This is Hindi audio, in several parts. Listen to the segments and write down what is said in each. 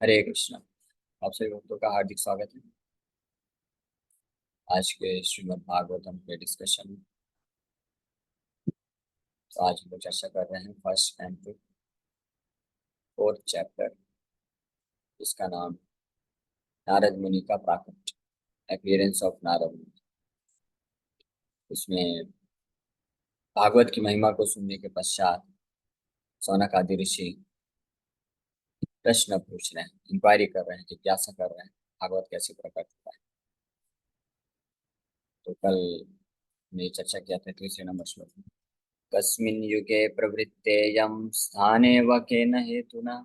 हरे कृष्णा। आप सभी भक्तों का हार्दिक स्वागत है आज के श्रीमद् भागवतम के डिस्कशन में। तो आज हम लोग चर्चा कर रहे हैं first and to fourth chapter, जिसका नाम नारद मुनि का प्राकट्य, अपीयरेंस ऑफ नारद मुनि। उसमें भागवत की महिमा को सुनने के पश्चात सौनक आदि ऋषि प्रश्न पूछ रहे हैं, इंक्वायरी कर रहे हैं, जिज्ञासा कर रहे हैं भागवत कैसे प्रकट हुआ है। तो कल हमने चर्चा किया था तीसरे नंबर श्लोक में, कस्मिन् युगे प्रवृत्तेयं स्थानेव केन हेतुना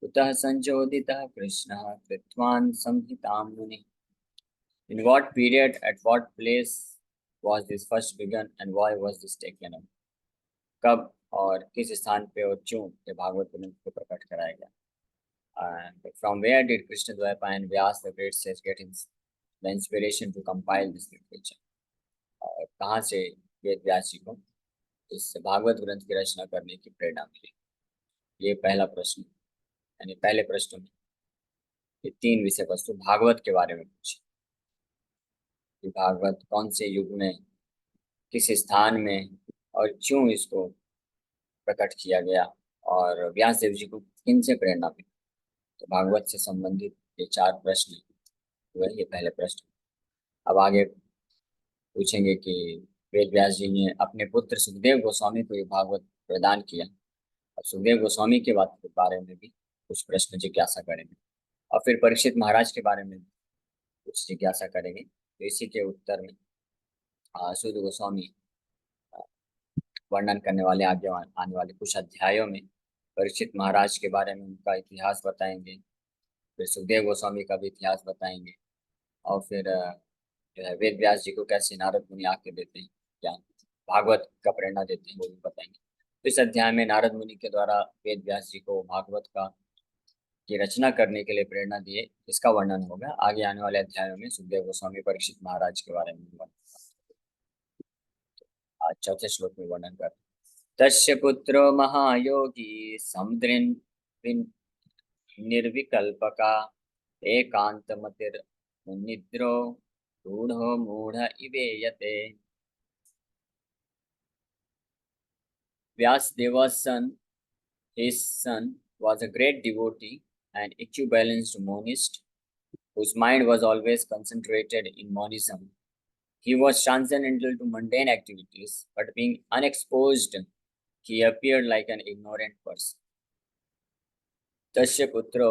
कुतः संचोदितः कृष्णः कृत्वान् संहितां मुनि। In what period, at what place was this first begun and why was this taken up? कब और किस स्थान पे और क्यों ये भागवत ग्रंथ को प्रकट कराया गया? And from where did Krishna Dwayapa and Vyas the great sage get the inspiration to compile this literature? और कहाँ से वेद व्यास जी को इस भागवत ग्रंथ की रचना करने की प्रेरणा मिली? ये पहला प्रश्न, यानी पहले प्रश्न में ये तीन विषय वस्तु भागवत के बारे में पूछे कि भागवत कौन से युग में, किस स्थान में और क्यों इसको प्रकट किया गया, और व्यास देव जी को किन से प्रेरणा मिली। तो भागवत से संबंधित ये चार प्रश्न हुए, ये पहले प्रश्न। अब आगे पूछेंगे कि वेद व्यास जी ने अपने पुत्र सुखदेव गोस्वामी को ये भागवत प्रदान किया, और सुखदेव गोस्वामी के बारे में भी कुछ प्रश्न जिज्ञासा करेंगे, और फिर परीक्षित महाराज के बारे में कुछ जिज्ञासा करेंगे। तो इसी के उत्तर में सूर्य गोस्वामी वर्णन करने वाले आगे आने वाले कुछ अध्यायों में परीक्षित महाराज के बारे में उनका इतिहास बताएंगे, फिर सुखदेव गोस्वामी का भी इतिहास बताएंगे, और फिर जो है वेद व्यास जी को कैसे नारद मुनि आके देते हैं, क्या भागवत का प्रेरणा देते हैं, वो भी बताएंगे। तो इस अध्याय में नारद मुनि के द्वारा वेद व्यास जी को भागवत का की रचना करने के लिए प्रेरणा दिए, इसका वर्णन होगा। आगे आने वाले अध्यायों में सुखदेव गोस्वामी परीक्षित महाराज के बारे में वर्णन। आज चौथे श्लोक में वर्णन कर, तस्य पुत्रो महायोगी समुद्रिन निर्विकल्पका एकांतमतिर निद्रो रूढ़ो मूढ़ इवेयते। Vyasadeva's son, his son, was a great devotee and equibalanced monist whose mind was always concentrated in monism. He was transcendental to mundane activities, but being unexposed, he appeared like an ignorant person. तस्य पुत्रो,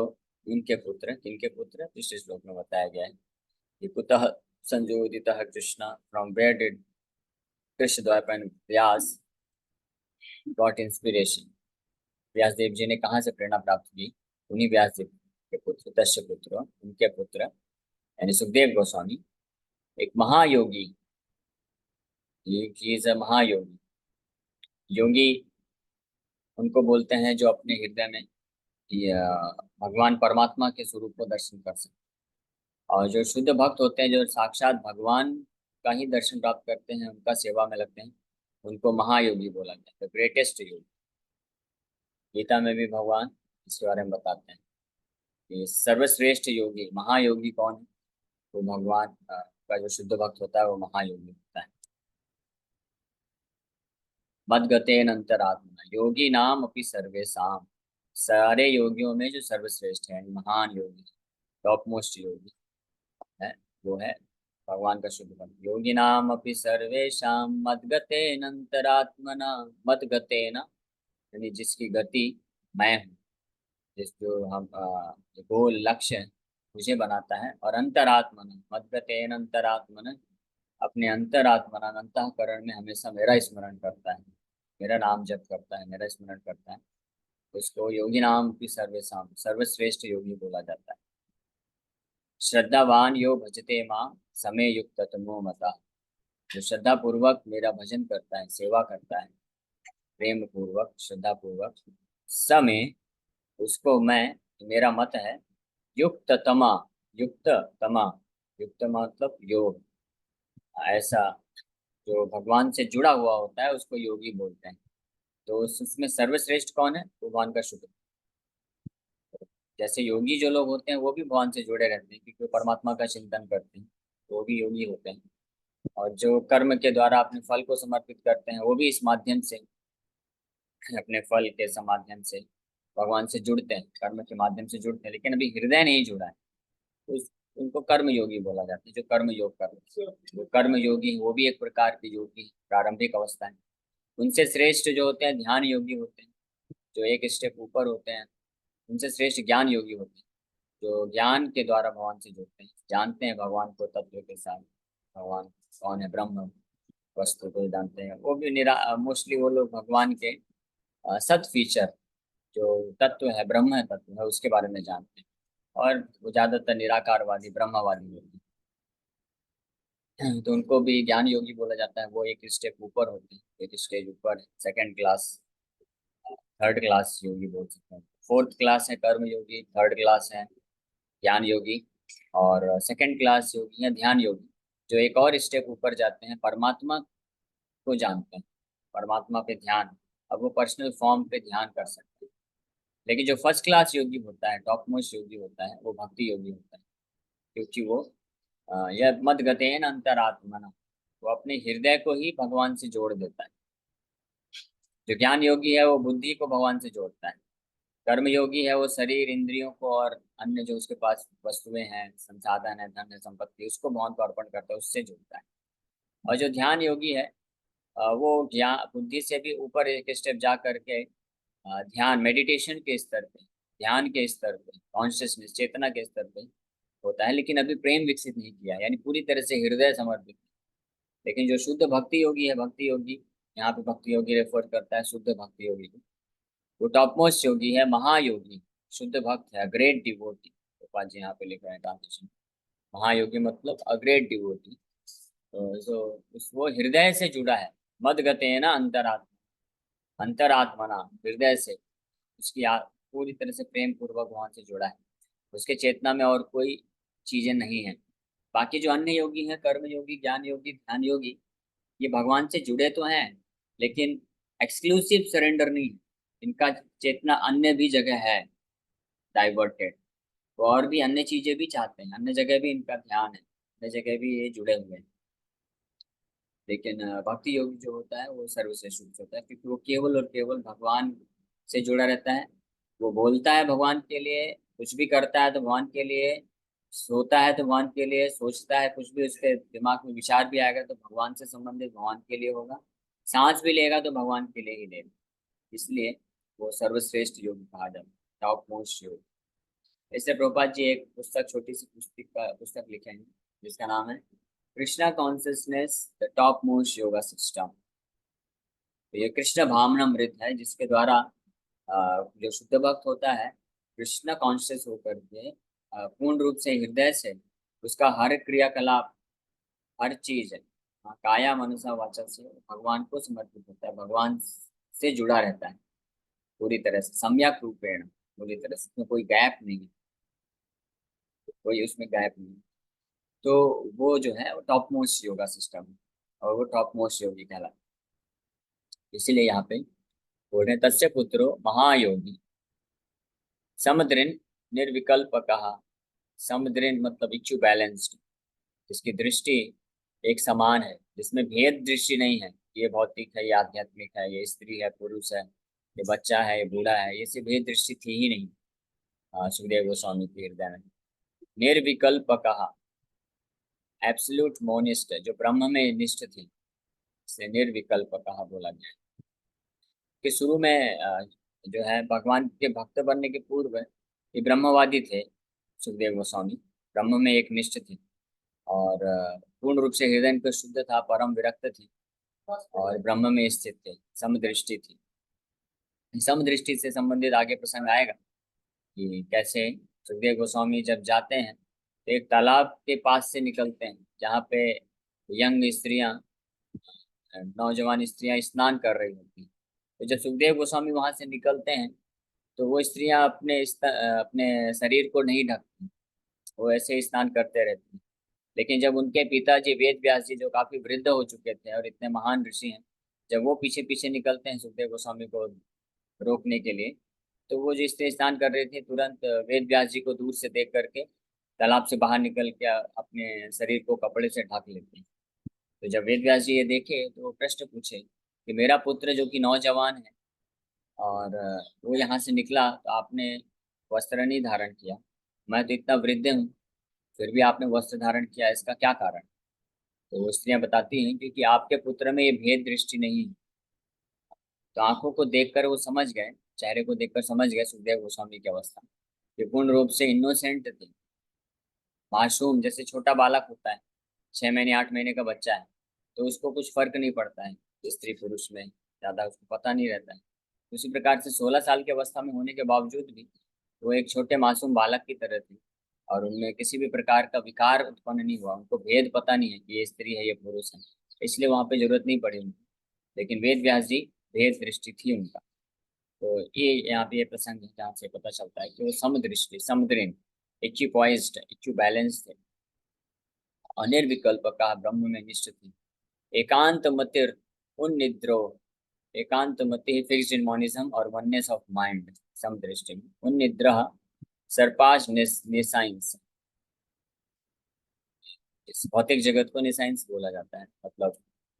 इनके पुत्र, किनके पुत्र, पिछले श्लोक में बताया गया है कि कुतः संजोदितः Krishna, from where did Krishna Dvaipayana Vyasa got inspiration, Vyasa Dev ji ने कहाँ से प्रेरणा प्राप्त की? उन्हीं व्यास देव के पुत्र तस्य पुत्र, उनके पुत्र यानी सुखदेव गोस्वामी एक महायोगी, ही इज अ महायोगी। योगी उनको बोलते हैं जो अपने हृदय में भगवान परमात्मा के स्वरूप को दर्शन कर सकते, और जो शुद्ध भक्त होते हैं, जो साक्षात भगवान का ही दर्शन प्राप्त करते हैं, उनका सेवा में लगते हैं, उनको महायोगी बोला गया है, द ग्रेटेस्ट योगी। गीता में भी भगवान इसके बारे में बताते हैं कि सर्वश्रेष्ठ योगी महायोगी कौन है? तो भगवान का जो शुद्ध भक्त होता है वो महायोगी होता है। मद्गतेन अंतरात्मा योगी नाम अपि सर्वेसाम, सारे योगियों में जो सर्वश्रेष्ठ है, महान योगी, टॉप मोस्ट योगी है, वो है भगवान का शुद्ध भक्त। योगी नाम अपि सर्वेशाम मद्गतेन अंतरात्मना, मद्गतेन यानी जिसकी गति मैं हूँ, जिस जो हम जो गोल लक्ष्य है मुझे बनाता है, और अंतरात्मन मद्गतेन अंतरात्मन अपने अंतरात्मन अंतःकरण में हमेशा मेरा स्मरण करता है, मेरा नाम जप करता है, मेरा स्मरण करता है, उसको योगी नाम की सर्वेशाम सर्वश्रेष्ठ योगी बोला जाता है। श्रद्धावान यो भजते माँ समय युक्त तमो मता, जो श्रद्धा पूर्वक मेरा भजन करता है, सेवा करता है, प्रेम पूर्वक श्रद्धा पूर्वक समय, उसको मैं, मेरा मत है, युक्त तमा, युक्त तमा, युक्त मतलब योग, ऐसा जो भगवान से जुड़ा हुआ होता है उसको योगी बोलते हैं। तो उसमें सर्वश्रेष्ठ कौन है? भगवान का शुद्ध। जैसे योगी जो लोग होते हैं वो भी भगवान से जुड़े रहते हैं क्योंकि वो परमात्मा का चिंतन करते हैं, तो वो भी योगी होते हैं। और जो कर्म के द्वारा अपने फल को समर्पित करते हैं वो भी इस माध्यम से, अपने फल के माध्यम से भगवान से जुड़ते हैं, कर्म के माध्यम से जुड़ते हैं, लेकिन अभी हृदय नहीं जुड़ा है, तो उनको कर्म योगी बोला जाता है, जो कर्म योग कर रहे हैं। जो कर्म योगी वो भी एक प्रकार के योगी प्रारंभिक अवस्था है। उनसे श्रेष्ठ जो होते हैं ध्यान योगी होते हैं, जो एक स्टेप ऊपर होते हैं। उनसे श्रेष्ठ ज्ञान योगी होते हैं, जो ज्ञान के द्वारा भगवान से जुड़ते हैं, जानते हैं भगवान को तत्व के साथ, भगवान कौन है, ब्रह्म वस्तु को जानते हैं। वो भी मोस्टली वो लोग भगवान के सत फीचर, जो तत्व है, ब्रह्म तत्व है, उसके बारे में जानते हैं। और वो ज्यादातर निराकारवादी ब्रह्मवादी होते हैं, तो उनको भी ज्ञान योगी बोला जाता है। वो एक स्टेप ऊपर होते हैं, एक स्टेज ऊपर, सेकंड क्लास, थर्ड क्लास योगी बोल सकते हैं। फोर्थ क्लास है कर्म योगी, थर्ड क्लास है ज्ञान योगी, और सेकंड क्लास योगी है ध्यान योगी, जो एक और स्टेप ऊपर जाते हैं, परमात्मा को जानते हैं, परमात्मा पे ध्यान। अब वो पर्सनल फॉर्म पे ध्यान कर सकते हैं। लेकिन जो फर्स्ट क्लास योगी होता है, टॉप मोस्ट योगी होता है, वो भक्ति योगी होता है, क्योंकि वो यह मद गतेन अंतरात्मना, वो अपने हृदय को ही भगवान से जोड़ देता है। जो ज्ञान योगी है वो बुद्धि को भगवान से जोड़ता है। कर्म योगी है वो शरीर इंद्रियों को और अन्य जो उसके पास वस्तुएं हैं, संसाधन है, धन है, संपत्ति, उसको भगवान को अर्पण करता है, उससे जुड़ता है। और जो ध्यान योगी है वो ज्ञान बुद्धि से भी ऊपर एक स्टेप जा करके ध्यान मेडिटेशन के स्तर पे, ध्यान के स्तर पे, कॉन्शियसनेस चेतना के स्तर पे होता है, लेकिन अभी प्रेम विकसित नहीं किया, यानी पूरी तरह से हृदय समर्पित। लेकिन जो शुद्ध भक्ति योगी है, भक्ति योगी, यहाँ पे भक्ति योगी रेफर करता है शुद्ध भक्ति योगी को, वो टॉप मोस्ट योगी है, महायोगी, शुद्ध भक्त है, ग्रेट डिवोटी। गोपाल जी यहाँ पे लिख रहे हैं ट्रांसलेशन, महायोगी मतलब अ ग्रेट डिवोटी। तो जो वो हृदय से जुड़ा है, मद गते है ना अंतरात्मा, अंतरात्मना, हृदय से उसकी पूरी तरह से प्रेम पूर्वक वहां से जुड़ा है, उसके चेतना में और कोई चीजें नहीं है। बाकी जो अन्य योगी हैं, कर्म योगी, ज्ञान योगी, ध्यान योगी, ये भगवान से जुड़े तो हैं, लेकिन एक्सक्लूसिव सरेंडर नहीं है। इनका चेतना अन्य भी जगह है, डाइवर्टेड। वो और भी अन्य चीजें भी चाहते हैं, अन्य जगह भी इनका ध्यान है, अन्य जगह भी ये जुड़े हुए हैं। लेकिन भक्ति योगी जो होता है वो सर्वश्रेष्ठ रूप से होता है, क्योंकि वो केवल और केवल भगवान से जुड़ा रहता है। वो बोलता है भगवान के लिए, कुछ भी करता है तो भगवान के लिए, सोता है तो भगवान के लिए, सोचता है कुछ भी उसके दिमाग में विचार भी आएगा तो भगवान से संबंधित, भगवान के लिए होगा। सांस भी लेगा तो भगवान के लिए ही लेगा। इसलिए वो सर्वश्रेष्ठ योगी कहा जाता है, टॉप मोस्ट योगी। इससे प्रभुपाद जी एक पुस्तक, छोटी सी पुस्तक लिखे हैं, जिसका नाम है Krishna consciousness the top most yoga system. तो ये कृष्ण भावनामृत है, जिसके द्वारा जो शुद्ध भक्त होता है, कृष्ण कॉन्शियस होकर के पूर्ण रूप से हृदय से उसका हर क्रियाकलाप, हर चीज है, काया मनसा वाचा से भगवान को समर्पित होता है, भगवान से जुड़ा रहता है पूरी तरह से, सम्यक रूपेण, पूरी तरह से, उसमें कोई गैप नहीं है, कोई उसमें गैप नहीं है। तो वो जो है वो टॉप मोस्ट योगा सिस्टम है, और वो टॉप मोस्ट योगी कहलाता है। इसीलिए यहाँ पे बोल रहे हैं, तस्य पुत्रो महायोगी समद्रिन निर्विकल्प कहा। समद्रिन मतलब इक्यू बैलेंस्ड, जिसकी दृष्टि एक समान है, जिसमें भेद दृष्टि नहीं है, ये भौतिक है, ये आध्यात्मिक है, ये स्त्री है, पुरुष है, ये बच्चा है, ये बूढ़ा है, ये से भेद दृष्टि थी ही नहीं सुखदेव गोस्वामी के हृदय में। निर्विकल्प कहा, एब्सोल्यूट मोनिस्ट, जो ब्रह्म में निष्ठ थी, से निर्विकल्प कहा बोला गया। कि शुरू में जो है भगवान के भक्त बनने के पूर्व ये ब्रह्मवादी थे, सुखदेव गोस्वामी ब्रह्म में एक निष्ठ थे, और पूर्ण रूप से हृदय को शुद्ध था, परम विरक्त थे, और ब्रह्म में स्थित थे, समदृष्टि थी। समदृष्टि से संबंधित आगे प्रसंग आएगा कि कैसे सुखदेव गोस्वामी जब जाते हैं तो एक तालाब के पास से निकलते हैं, जहाँ पे यंग स्त्रियां, नौजवान स्त्रियां स्नान कर रही होती हैं। तो जब सुखदेव गोस्वामी वहां से निकलते हैं तो वो स्त्रियां अपने शरीर को नहीं ढकती, वो ऐसे ही स्नान करते रहती हैं। लेकिन जब उनके पिताजी वेद व्यास जी, जो काफी वृद्ध हो चुके थे और इतने महान ऋषि हैं, जब वो पीछे पीछे निकलते हैं सुखदेव गोस्वामी को रोकने के लिए, तो वो जो स्त्री स्नान कर रहे थे, तुरंत वेद व्यास जी को दूर से देख करके तालाब से बाहर निकल के अपने शरीर को कपड़े से ढक लेते हैं। तो जब वेद व्यास जी ये देखे तो वो प्रश्न पूछे कि मेरा पुत्र जो कि नौजवान है और वो यहाँ से निकला तो आपने वस्त्र नहीं धारण किया, मैं तो इतना वृद्ध हूँ फिर भी आपने वस्त्र धारण किया, इसका क्या कारण? तो वो स्त्रियां बताती हैं क्योंकि आपके पुत्र में ये भेद दृष्टि नहीं है। तो आंखों को देखकर वो समझ गए, चेहरे को देखकर समझ गए सुखदेव गोस्वामी की अवस्था, ये पूर्ण रूप से इनोसेंट थे, मासूम, जैसे छोटा बालक होता है, 6 महीने 8 महीने का बच्चा है, तो उसको कुछ फर्क नहीं पड़ता है स्त्री पुरुष में, ज्यादा उसको पता नहीं रहता है। उसी प्रकार से 16 साल की अवस्था में होने के बावजूद भी वो एक छोटे मासूम बालक की तरह थे, और उनमें किसी भी प्रकार का विकार उत्पन्न नहीं हुआ, उनको भेद पता नहीं है कि ये स्त्री है ये पुरुष है, इसलिए वहां पे जरूरत नहीं पड़ी उनको। लेकिन वेद व्यास जी, भेद दृष्टि थी उनका। तो ये यहाँ पे ये प्रसंग है जहाँ से पता चलता है कि वो समदृष्टि, समद्रिन, इक्विपॉइज्ड, इक्विबैलेंस थे, अनिर्विकल्प का ब्रह्म में निष्ठ थी। एकांत मतिर उन्निद्रो, एकांत मति फिक्स्ड इन मोनिज्म और वननेस ऑफ माइंड, समदृष्टि में उन्निद्र सरपास निसाइंस। इस भौतिक जगत को निसाइंस बोला जाता है, मतलब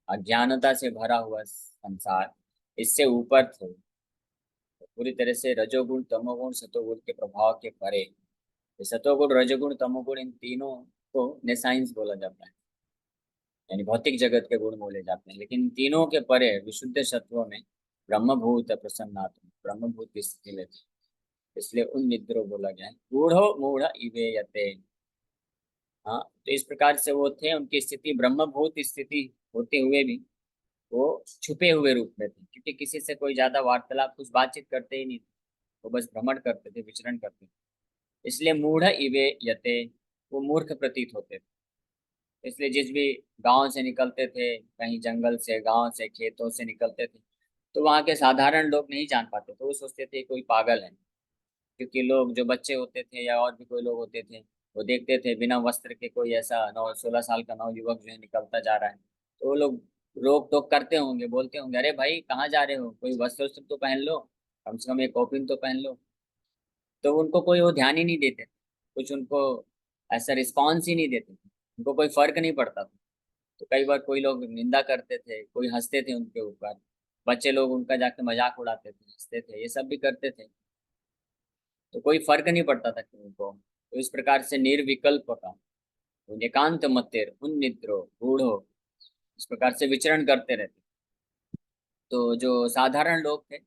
अज्ञानता से भरा हुआ संसार, इससे ऊपर थे, पूरी तरह से रजोगुण तमोगुण सतोगुण के प्रभाव के परे। ये सतोगुण रजोगुण तमोगुण इन तीनों को नेसाइंस बोला जाता है, यानी भौतिक जगत के गुण बोले जाते हैं, लेकिन इन तीनों के परे विशुद्ध सत्व में ब्रह्मभूत प्रसन्नात्म, ब्रह्मभूत की स्थिति में थे, इसलिए उन निद्रो बोला गया है। मूढ़ो मूढ़ इवेयते। हाँ, तो इस प्रकार से वो थे, उनकी स्थिति ब्रह्मभूत स्थिति होते हुए भी वो छुपे हुए रूप में थे, क्योंकि किसी से कोई ज्यादा वार्तालाप, कुछ बातचीत करते ही नहीं थे, वो बस भ्रमण करते थे, विचरण करते थे, इसलिए मूढ़ इवे यते, वो मूर्ख प्रतीत होते थे। इसलिए जिस भी गांव से निकलते थे, कहीं जंगल से, गांव से, खेतों से निकलते थे, तो वहाँ के साधारण लोग नहीं जान पाते, तो वो सोचते थे कोई पागल है, क्योंकि लोग जो बच्चे होते थे या और भी कोई लोग होते थे, वो देखते थे बिना वस्त्र के कोई ऐसा 9 16 साल का नवयुवक जो है निकलता जा रहा है, तो वो लोग रोक टोक करते होंगे, बोलते होंगे अरे भाई कहाँ जा रहे हो, कोई वस्त्र वस्त्र तो पहन लो, कम से कम एक कॉपिन तो पहन लो। तो उनको कोई वो ध्यान ही नहीं देते थे, कुछ उनको ऐसा रिस्पॉन्स ही नहीं देते थे, उनको कोई फर्क नहीं पड़ता था। तो कई बार कोई लोग निंदा करते थे, कोई हंसते थे उनके ऊपर, बच्चे लोग उनका जाके मजाक उड़ाते थे, हंसते थे, ये सब भी करते थे, तो कोई फर्क नहीं पड़ता था कि उनको। तो इस प्रकार से निर्विकल्प का एकांत मतिर उन्निद्रो गूढ़ो, इस प्रकार से विचरण करते रहते। तो जो साधारण लोग थे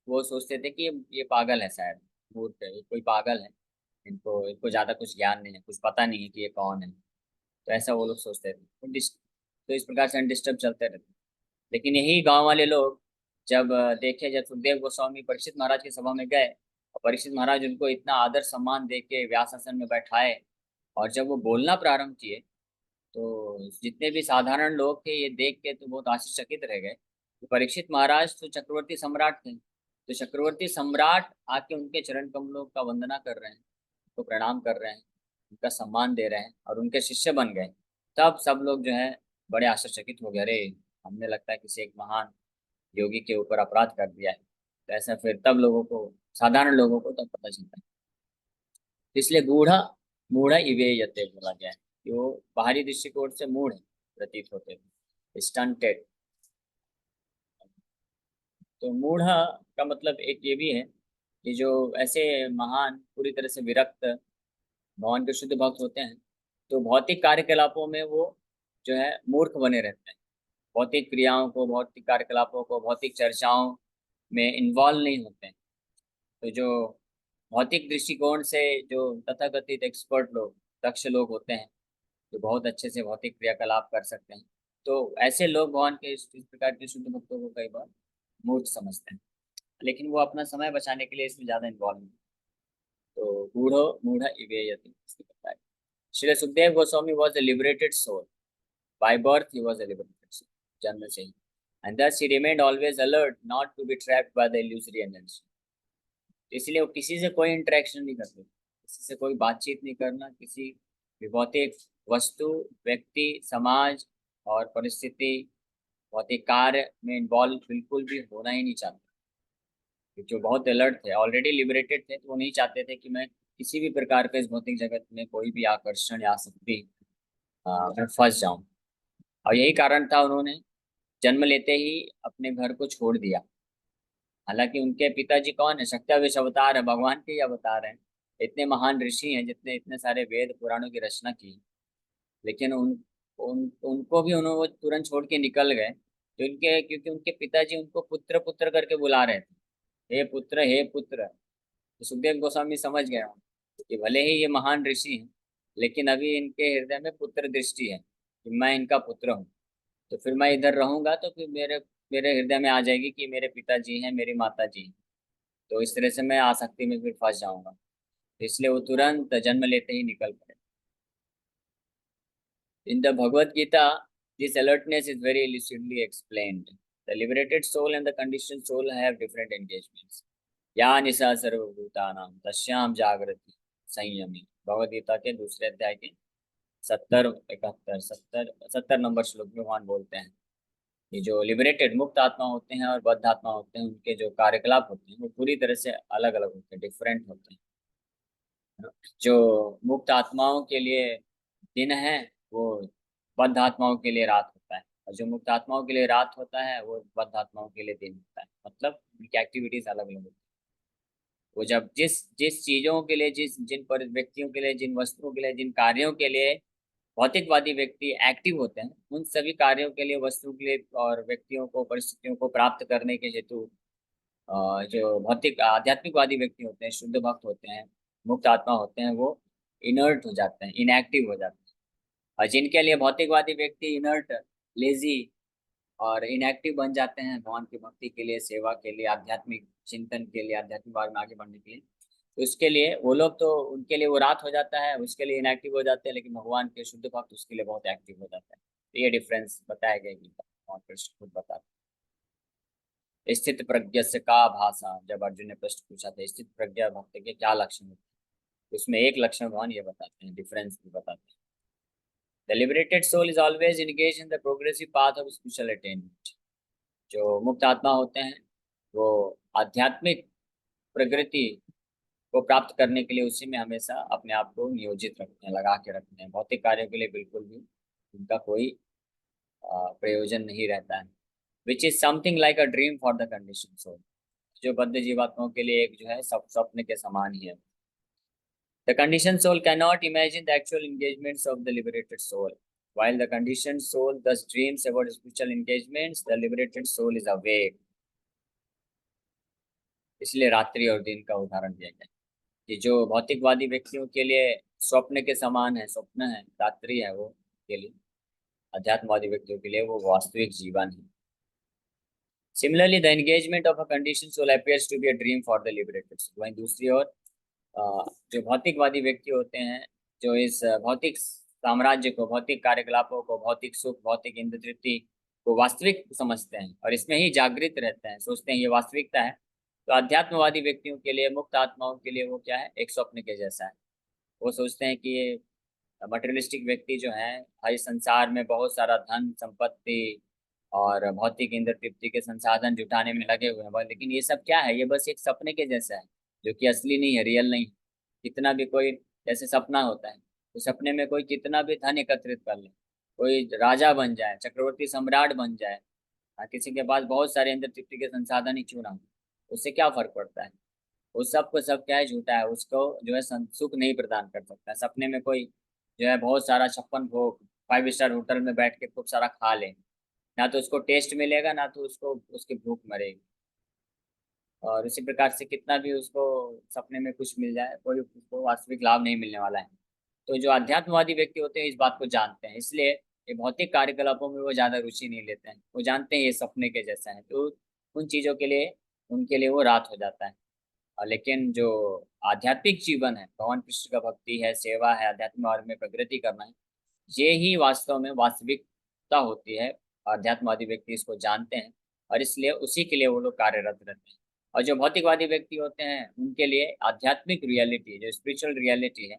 वो सोचते थे कि ये पागल है, शायद मूर्ख है, ये कोई पागल है, इनको इनको ज्यादा कुछ ज्ञान नहीं है, कुछ पता नहीं है कि ये कौन है, तो ऐसा वो लोग सोचते थे। तो इस प्रकार से अनडिस्टर्ब चलते रहते। लेकिन यही गांव वाले लोग जब देखे, जब सुखदेव गोस्वामी परीक्षित महाराज की सभा में गए, और परीक्षित महाराज उनको इतना आदर सम्मान दे के व्यास आसन में बैठाए, और जब वो बोलना प्रारंभ किए, तो जितने भी साधारण लोग थे ये देख के तो बहुत आश्चर्यचकित रह गए कि परीक्षित महाराज तो चक्रवर्ती सम्राट थे, तो चक्रवर्ती सम्राट आके उनके चरण कमलों का वंदना कर रहे हैं, उनको प्रणाम कर रहे हैं, उनका सम्मान दे रहे हैं, और उनके शिष्य बन गए। तब सब लोग जो है बड़े आश्चर्यचकित हो गए, अरे हमने लगता है किसी एक महान योगी के ऊपर अपराध कर दिया है। तो ऐसा फिर तब लोगों को, साधारण लोगों को तब पता चलता है। तो इसलिए गूढ़ा मूढ़ा इवे यते बोला गया है कि वो बाहरी दृष्टिकोण से मूढ़ प्रतीत होते थे, स्टंटेड। तो मूढ़ा का मतलब एक ये भी है कि जो ऐसे महान, पूरी तरह से विरक्त भगवान के शुद्ध भक्त होते हैं, तो भौतिक कार्यकलापों में वो जो है मूर्ख बने रहते हैं, भौतिक क्रियाओं को, भौतिक कार्यकलापों को, भौतिक चर्चाओं में इन्वॉल्व नहीं होते हैं। तो जो भौतिक दृष्टिकोण से जो तथाकथित एक्सपर्ट लोग, दक्ष लोग होते हैं, जो बहुत अच्छे से भौतिक क्रियाकलाप कर सकते हैं, तो ऐसे लोग भगवान के इस प्रकार के शुद्ध भक्तों को कई बार मूर्ख समझते हैं, लेकिन वो अपना समय बचाने के लिए इसमें ज्यादा इन्वॉल्व नहीं। तो गूढ़ो मूढ़ इवेयति, इसलिए कहता है Shri Sukhdev Goswami was a liberated soul. By birth, he was a liberated soul, जन्म से ही, and thus he remained always alert, not to be trapped by the illusory energy. इसलिए वो किसी से कोई इंटरेक्शन नहीं करते, किसी से कोई बातचीत नहीं करना, किसी भी भौतिक वस्तु, व्यक्ति, समाज और परिस्थिति, भौतिक कार्य में इन्वॉल्व बिल्कुल भी होना ही नहीं चाहते। जो बहुत अलर्ट थे, ऑलरेडी लिबरेटेड थे, तो वो नहीं चाहते थे कि मैं किसी भी प्रकार के इस भौतिक जगत में कोई भी आकर्षण या शक्ति में फंस जाऊं। और यही कारण था उन्होंने जन्म लेते ही अपने घर को छोड़ दिया। हालांकि उनके पिताजी कौन है, सत्याविश अवतार है, भगवान के ही अवतार हैं, इतने महान ऋषि हैं जितने इतने सारे वेद पुराणों की रचना की। लेकिन उनको भी उन्होंने वो तुरंत छोड़ के निकल गए, तो उनके क्योंकि उनके पिताजी उनको पुत्र पुत्र करके बुला रहे थे, हे पुत्र हे पुत्र। तो सुखदेव गोस्वामी समझ गए होंगे कि भले ही ये महान ऋषि हैं, लेकिन अभी इनके हृदय में पुत्र दृष्टि है कि मैं इनका पुत्र हूँ। तो फिर मैं इधर रहूंगा तो फिर मेरे मेरे हृदय में आ जाएगी कि मेरे पिताजी हैं, मेरी माता जी हैं। तो इस तरह से मैं आसक्ति में फिर फंस जाऊंगा। तो इसलिए वो तुरंत जन्म लेते ही निकल पड़े। In the Bhagavad Gita, this alertness is very lucidly explained. The liberated soul and the conditioned soul have different engagements. या निशा सर्वभूतानां तस्याम जागृति संयमी, भगवद गीता के दूसरे अध्याय के 70 नंबर श्लोक में भगवान बोलते हैं कि जो लिबरेटेड मुक्त आत्मा होते हैं और बद्ध आत्मा होते हैं, उनके जो कार्यकलाप होते हैं वो पूरी तरह से अलग अलग होते हैं, डिफरेंट होते हैं। जो मुक्त आत्माओं के लिए दिन है, वो बद्ध आत्माओं के लिए रात होता है। और जो मुक्त आत्माओं के लिए रात होता है, वो बद्ध आत्माओं के लिए दिन होता है। मतलब उनकी एक्टिविटीज अलग अलग होती है। वो जब जिस जिस चीजों के लिए, जिस जिन पर व्यक्तियों के लिए, जिन वस्तुओं के लिए, जिन कार्यों के लिए भौतिकवादी व्यक्ति एक्टिव होते हैं, उन सभी कार्यों के लिए, वस्तुओं के लिए और व्यक्तियों को, परिस्थितियों को प्राप्त करने के हेतु जो भौतिक आध्यात्मिकवादी व्यक्ति होते हैं, शुद्ध भक्त होते हैं, मुक्त आत्मा होते हैं, वो इनर्ट हो जाते हैं, इनएक्टिव हो जाते हैं। और जिनके लिए भौतिकवादी व्यक्ति इनर्ट, लेजी और इनएक्टिव बन जाते हैं भगवान की भक्ति के लिए, सेवा के लिए, आध्यात्मिक चिंतन के लिए, आध्यात्मिक मार्ग में आगे बढ़ने के लिए, तो उसके लिए वो लोग, तो उनके लिए वो रात हो जाता है, उसके लिए इनएक्टिव हो जाते हैं। लेकिन भगवान के शुद्ध भक्त उसके लिए बहुत एक्टिव हो जाता है। तो ये डिफरेंस बताया गया गीता में, और कृष्ण खुद बताते हैं। स्थित प्रज्ञ से का भाषा, जब अर्जुन ने प्रश्न पूछा था स्थित प्रज्ञा भक्त के क्या लक्षण होते हैं, उसमें एक लक्षण भगवान ये बताते हैं, डिफरेंस भी बताते हैं। The liberated soul is always engaged in the progressive path of spiritual attainment. जो मुक्त आत्मा होते हैं, वो आध्यात्मिक प्रगति को प्राप्त करने के लिए उसी में हमेशा अपने आप को नियोजित रखते हैं, लगा के रखते हैं। भौतिक कार्यों के लिए बिल्कुल भी उनका कोई प्रयोजन नहीं रहता है। Which is something like a dream for the condition soul, जो बद्ध जीवात्माओं के लिए एक जो है स्वप्न के समान ही है। The conditioned soul cannot imagine the actual engagements of the liberated soul. While the conditioned soul thus dreams about spiritual engagements, the liberated soul is awake. इसलिए रात्रि और दिन का उदाहरण दिया गया कि जो भौतिकवादी व्यक्तियों के लिए स्वप्न के समान है, स्वप्न है, रात्रि है, वो के लिए अध्यात्मवादी व्यक्तियों के लिए वो वास्तविक जीवन है। Similarly, the engagement of a conditioned soul appears to be a dream for the liberated soul. वहीं दूसरी ओर जो भौतिकवादी व्यक्ति होते हैं, जो इस भौतिक साम्राज्य को, भौतिक कार्यकलापों को, भौतिक सुख, भौतिक इंद्र तृप्ति को वास्तविक समझते हैं और इसमें ही जागृत रहते हैं, सोचते हैं ये वास्तविकता है। तो अध्यात्मवादी व्यक्तियों के लिए, मुक्त आत्माओं के लिए वो क्या है, एक स्वप्न के जैसा है। वो सोचते हैं कि ये मटेरियलिस्टिक व्यक्ति जो है, भाई संसार में बहुत सारा धन संपत्ति और भौतिक इंद्र तृप्ति के संसाधन जुटाने में लगे हुए हैं, लेकिन ये सब क्या है, ये बस एक सपने के जैसा है, जो कि असली नहीं है, रियल नहीं। कितना भी कोई, जैसे सपना होता है, तो सपने में कोई कितना भी धन एकत्रित कर ले, कोई राजा बन जाए, चक्रवर्ती सम्राट बन जाए, किसी के पास बहुत सारे इंद्र तृप्ति के संसाधन ही क्यों ना हो, उससे क्या फर्क पड़ता है। उस सब को सब क्या है, झूठा है, उसको जो है सुख नहीं प्रदान कर सकता। सपने में कोई जो है बहुत सारा 56 भोग 5 स्टार होटल में बैठ के खूब सारा खा ले, ना तो उसको टेस्ट मिलेगा, ना तो उसको उसकी भूख मरेगी। और उसी प्रकार से कितना भी उसको सपने में कुछ मिल जाए, कोई उसको वास्तविक लाभ नहीं मिलने वाला है। तो जो अध्यात्मवादी व्यक्ति होते हैं इस बात को जानते हैं, इसलिए ये भौतिक कार्यकलापों में वो ज्यादा रुचि नहीं लेते हैं। वो जानते हैं ये सपने के जैसा है, तो उन चीजों के लिए, उनके लिए वो रात हो जाता है। लेकिन जो आध्यात्मिक जीवन है, भगवान कृष्ण का भक्ति है, सेवा है, आध्यात्मिक मार्ग में प्रगति करना है, ये ही वास्तव में वास्तविकता होती है। आध्यात्मवादी व्यक्ति इसको जानते हैं और इसलिए उसी के लिए वो लोग कार्यरत रहते हैं। और जो भौतिकवादी व्यक्ति होते हैं, उनके लिए आध्यात्मिक रियलिटी, जो स्पिरिचुअल रियलिटी है,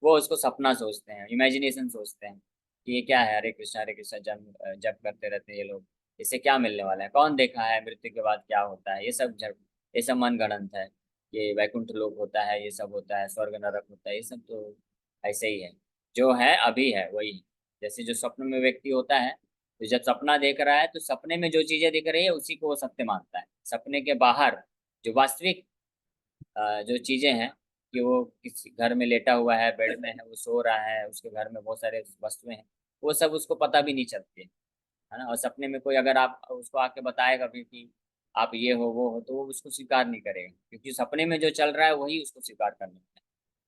वो उसको सपना सोचते हैं, इमेजिनेशन सोचते हैं कि ये क्या है, हरे कृष्णा जप जप करते रहते हैं ये लोग, इससे क्या मिलने वाला है, कौन देखा है मृत्यु के बाद क्या होता है, ये सब ये सब मन गढ़ंत है कि वैकुंठ लोक होता है, ये सब होता है, स्वर्ग नरक होता है, ये सब तो ऐसे ही है। जो है अभी है वही है। जैसे जो स्वप्न में व्यक्ति होता है, तो जब सपना देख रहा है तो सपने में जो चीजें दिख रही है उसी को वो सत्य मानता है। सपने के बाहर जो वास्तविक जो चीजें हैं, कि वो किसी घर में लेटा हुआ है, बेड में है, वो सो रहा है, उसके घर में बहुत सारे वस्तुएं हैं, वो सब उसको पता भी नहीं चलती है ना। और सपने में कोई अगर आप उसको आके बताएगा भी कि आप ये हो वो हो, तो वो उसको स्वीकार नहीं करेगा, क्योंकि सपने में जो चल रहा है वही उसको स्वीकार करना है।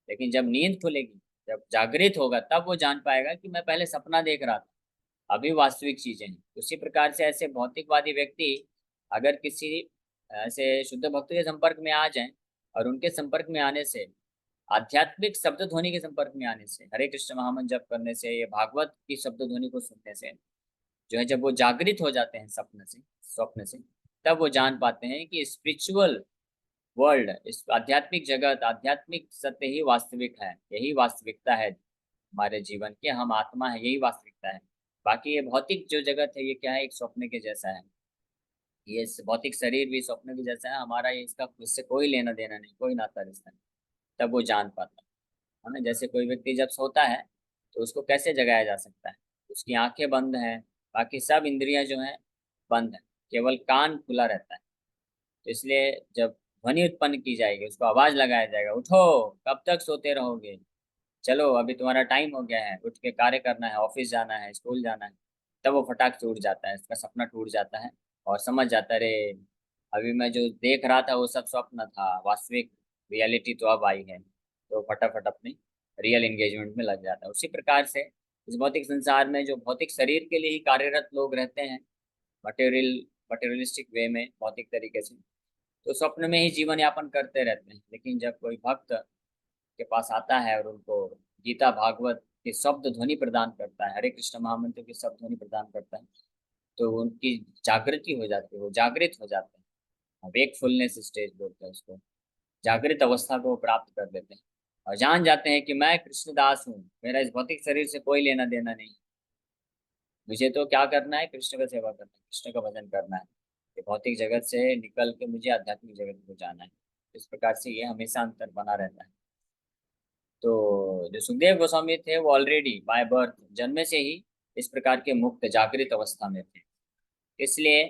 लेकिन जब नींद खुलेगी, जब जागृत होगा, तब वो जान पाएगा कि मैं पहले सपना देख रहा था, अभी वास्तविक चीजें हैं। उसी प्रकार से ऐसे भौतिकवादी व्यक्ति अगर किसी ऐसे शुद्ध भक्त के संपर्क में आ जाएं, और उनके संपर्क में आने से, आध्यात्मिक शब्द ध्वनि के संपर्क में आने से, हरे कृष्ण महामंत्र जप करने से, ये भागवत की शब्द ध्वनि को सुनने से, जो है जब वो जागृत हो जाते हैं सपने से, स्वप्न से, तब वो जान पाते हैं कि स्पिरिचुअल वर्ल्ड, इस आध्यात्मिक जगत, आध्यात्मिक सत्य ही वास्तविक है, यही वास्तविकता है हमारे जीवन की, हम आत्मा है, यही वास्तविकता है। बाकी ये भौतिक जो जगत है, ये क्या है, एक स्वप्न के जैसा है। ये भौतिक शरीर भी स्वप्न के जैसा है, हमारा ये इसका इससे कोई लेना देना नहीं, कोई नाता रिश्ता नहीं। तब वो जान पाता है ना। जैसे कोई व्यक्ति जब सोता है, तो उसको कैसे जगाया जा सकता है? उसकी आंखें बंद हैं, बाकी सब इंद्रियां जो हैं बंद है, केवल कान खुला रहता है। तो इसलिए जब ध्वनि उत्पन्न की जाएगी, उसको आवाज लगाया जाएगा, उठो, कब तक सोते रहोगे, चलो अभी तुम्हारा टाइम हो गया है, उठ के कार्य करना है, ऑफिस जाना है, स्कूल जाना है। तब वो फटाक से उठ जाता है, उसका सपना टूट जाता है, और समझ जाता है, अरे अभी मैं जो देख रहा था वो सब स्वप्न था, वास्तविक रियलिटी तो अब आई है। तो फटाफट अपनी रियल एंगेजमेंट में लग जाता है। उसी प्रकार से इस भौतिक संसार में जो भौतिक शरीर के लिए ही कार्यरत लोग रहते हैं, मटेरियलिस्टिक वे में, भौतिक तरीके से, तो स्वप्न में ही जीवन यापन करते रहते हैं। लेकिन जब कोई भक्त के पास आता है और उनको गीता भागवत के शब्द ध्वनि प्रदान करता है, हरे कृष्ण महामंत्र के शब्द ध्वनि प्रदान करता है, तो उनकी जागृति हो जाती है, वो जागृत हो जाते हैं। वेकफुलनेस स्टेज बोलते हैं उसको, जागृत अवस्था को वो प्राप्त कर लेते हैं, और जान जाते हैं कि मैं कृष्णदास हूँ, मेरा इस भौतिक शरीर से कोई लेना देना नहीं, मुझे तो क्या करना है, कृष्ण का सेवा करना है, कृष्ण का भजन करना है, ये भौतिक जगत से निकल के मुझे आध्यात्मिक जगत को जाना है। इस प्रकार से ये हमेशा अंतर बना रहता है। तो जो सुखदेव गोस्वामी थे, वो ऑलरेडी बाय बर्थ, जन्मे से ही इस प्रकार के मुक्त जागृत अवस्था में थे। इसलिए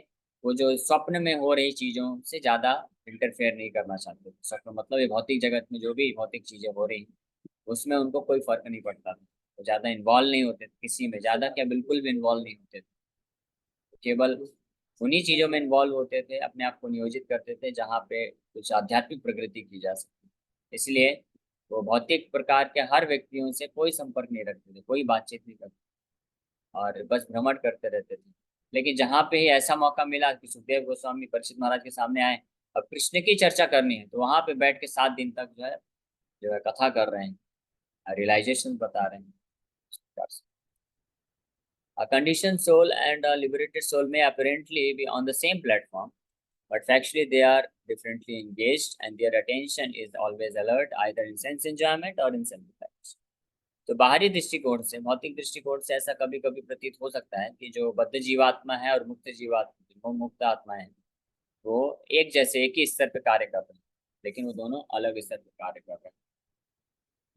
वो जो स्वप्न में हो रही चीजों से ज्यादा इंटरफेयर नहीं करना चाहते थे। स्वप्न मतलब ये भौतिक जगत में जो भी भौतिक चीजें हो रही, उसमें उनको कोई फर्क नहीं पड़ता था। वो ज्यादा इन्वॉल्व नहीं होते थे किसी में, ज्यादा क्या बिल्कुल भी इन्वॉल्व नहीं होते थे। केवल उन्हीं चीजों में इन्वॉल्व होते थे, अपने आप को नियोजित करते थे जहाँ पे कुछ आध्यात्मिक प्रगति की जा सके। इसलिए वो भौतिक प्रकार के हर व्यक्तियों से कोई संपर्क नहीं रखते थे, कोई बातचीत नहीं करते, और बस भ्रमण करते रहते थे। लेकिन जहाँ पे ही ऐसा मौका मिला कि सुखदेव गोस्वामी परीक्षित महाराज के सामने आए, अब कृष्ण की चर्चा करनी है, तो वहां पे बैठ के 7 दिन तक जो है कथा कर रहे हैं, रियलाइजेशन बता रहे हैं। A conditioned soul and a liberated soul may apparently be on the same platform, but factually they are differently engaged, and their attention is always alert, either in sense enjoyment or in self defense. तो बाहरी दृष्टिकोण से, भौतिक दृष्टिकोण से ऐसा कभी कभी प्रतीत हो सकता है कि जो बद्ध जीवात्मा है और मुक्त जीवात्मा, मुक्त आत्मा है, वो एक जैसे एक ही स्तर पर कार्य कर रहे हैं, लेकिन वो दोनों अलग स्तर पर कार्य कर रहे हैं।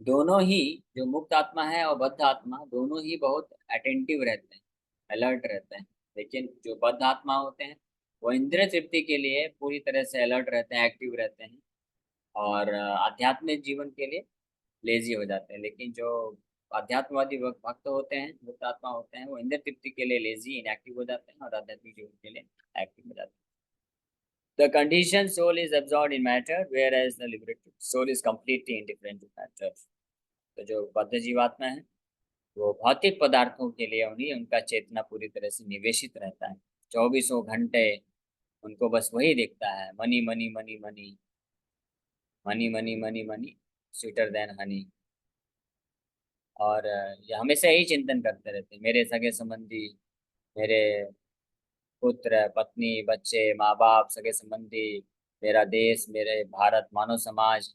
दोनों ही, जो मुक्त आत्मा है और बद्ध आत्मा, दोनों ही बहुत अटेंटिव रहते हैं, अलर्ट रहते हैं। लेकिन जो बद्ध आत्मा होते हैं, वो इंद्रिय तृप्ति के लिए पूरी तरह से अलर्ट रहते हैं, एक्टिव रहते हैं, और आध्यात्मिक जीवन के लिए लेजी हो जाते हैं। लेकिन जो आध्यात्मवादी भक्त होते हैं, मुक्त आत्मा होते हैं, वो इंद्रिय तृप्ति के लिए लेजी, इनएक्टिव हो जाते हैं, और आध्यात्मिक जीवन के लिए एक्टिव हो जाते हैं। The conditioned soul is absorbed in matter, whereas the liberated soul is completely indifferent to matter. तो जो बद्ध जीवात्मा है, वो भौतिक पदार्थों के लिए उन्हीं उनका चेतना पूरी तरह से निवेशित रहता है। 24 घंटे उनको बस वही दिखता है, money money money money, money money money money, sweeter than Honey. और ये हमेशा यही चिंतन करते रहते हैं, मेरे सगे संबंधी, मेरे पुत्र पत्नी बच्चे माँ बाप सगे संबंधी, मेरा देश, मेरे भारत, मानव समाज,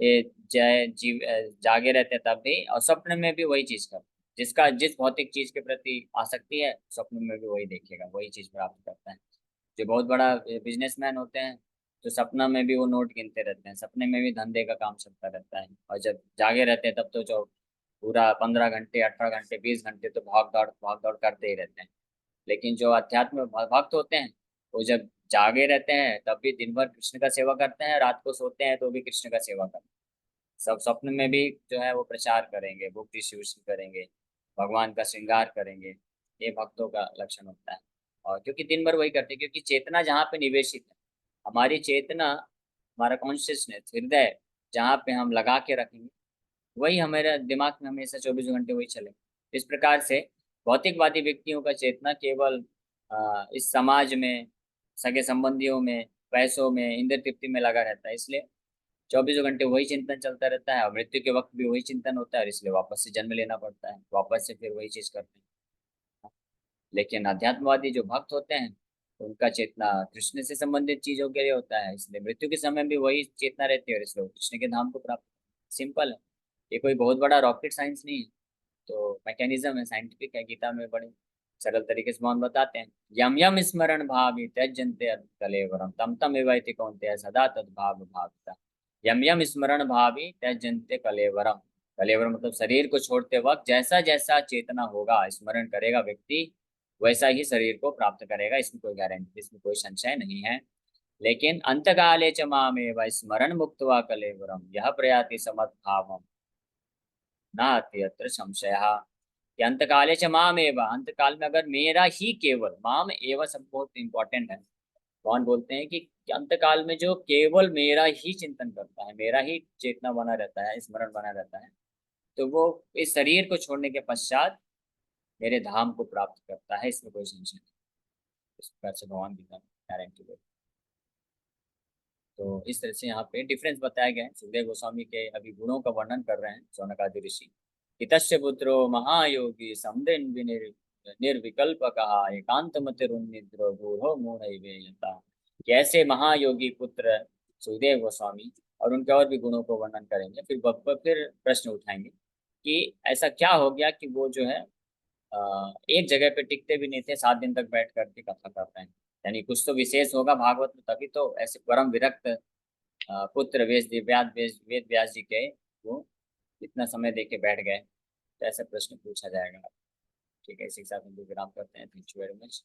ये जय जीव जागे रहते हैं तब भी, और स्वप्न में भी वही चीज करते हैं। जिसका जिस भौतिक चीज के प्रति आसक्ति है, स्वप्न में भी वही देखेगा, वही चीज प्राप्त करता है। जो बहुत बड़ा बिजनेसमैन होते हैं, तो सपना में भी वो नोट गिनते रहते हैं, सपने में भी धंधे का काम चलता रहता है, और जब जागे रहते हैं तब तो जो पूरा 15 घंटे 18 घंटे 20 घंटे तो भाग दौड़ करते ही रहते हैं। लेकिन जो अध्यात्म भक्त होते हैं, वो जब जागे रहते हैं तब भी दिन भर कृष्ण का सेवा करते हैं, रात को सोते हैं तो भी कृष्ण का सेवा करते हैं। सब स्वप्न में भी जो है वो प्रचार करेंगे, बुक डिस्ट्रीब्यूशन करेंगे, भगवान का श्रृंगार करेंगे। ये भक्तों का लक्षण होता है। और क्योंकि दिन भर वही करते हैं, क्योंकि चेतना जहाँ पे निवेशित है, हमारी चेतना, हमारा कॉन्शियसनेस, हृदय जहाँ पे हम लगा के रखेंगे, वही हमारे दिमाग में हमेशा 24 घंटे वही चले। इस प्रकार से भौतिकवादी व्यक्तियों का चेतना केवल इस समाज में, सगे संबंधियों में, पैसों में, इंद्र तृप्ति में लगा रहता है। इसलिए 24 घंटे वही चिंतन चलता रहता है, और मृत्यु के वक्त भी वही चिंतन होता है, और इसलिए वापस से जन्म लेना पड़ता है, वापस से फिर वही चीज करते हैं। लेकिन अध्यात्मवादी जो भक्त होते हैं, उनका चेतना कृष्ण से संबंधित चीजों के लिए होता है, इसलिए मृत्यु के समय भी वही चेतना रहती है, और इसलिए वो कृष्ण के धाम को प्राप्त। सिंपल है, ये कोई बहुत बड़ा रॉकेट साइंस नहीं है। तो मैकेनिज्म है, साइंटिफिक है, गीता में बड़े सरल तरीके से भगवान बताते हैं। यम यम स्मरण भावी त्यजन्ते कलेवरम तम तम एवैति कौन्तेय सदा तद्भाव भाविता। यम यम स्मरण भावी त्यजन्ते कलेवरम, कलेवरम मतलब शरीर को छोड़ते वक्त जैसा जैसा चेतना होगा, स्मरण करेगा व्यक्ति, वैसा ही शरीर को प्राप्त करेगा। इसमें कोई गारंटी, इसमें कोई संशय नहीं है। लेकिन अंतकाले च मामेव स्मरण मुक्त्वा कलेवरम यह प्रयाति समद्भावम नास्ति अत्र संशयः। कि अंतकाले च माम एव, अंतकाल में अगर मेरा ही केवल, माम एव सब बहुत इंपॉर्टेंट है। भगवान बोलते हैं कि अंतकाल में जो केवल मेरा ही चिंतन करता है, मेरा ही चेतना बना रहता है, स्मरण बना रहता है, तो वो इस शरीर को छोड़ने के पश्चात मेरे धाम को प्राप्त करता है। इसमें कोई संशय नहीं। इस प्रकार से भगवान गीता में गारंटी देते हैं। तो इस तरह से यहाँ पे डिफरेंस बताया गया है। सुखदेव गोस्वामी के अभी गुणों का वर्णन कर रहे हैं शौनकादि ऋषि। हितस्य पुत्रो महायोगी समृन निर्विकल्प कहा एकांत मतिरुन्निद्रो दूरो मूढ़। कैसे महायोगी पुत्र सुखदेव गोस्वामी, और उनके और भी गुणों को वर्णन करेंगे। फिर प्रश्न उठाएंगे कि ऐसा क्या हो गया कि वो जो है एक जगह पे टिकते भी नहीं थे, 7 दिन तक बैठ करके कथा कर रहे हैं। यानी कुछ तो विशेष होगा भागवत में, तभी तो ऐसे परम विरक्त पुत्र वेद व्यास जी के वो इतना समय दे के बैठ गए। तो ऐसा प्रश्न पूछा जाएगा। ठीक है, इसी के साथ हम लोग विराम करते हैं। Thank you very much.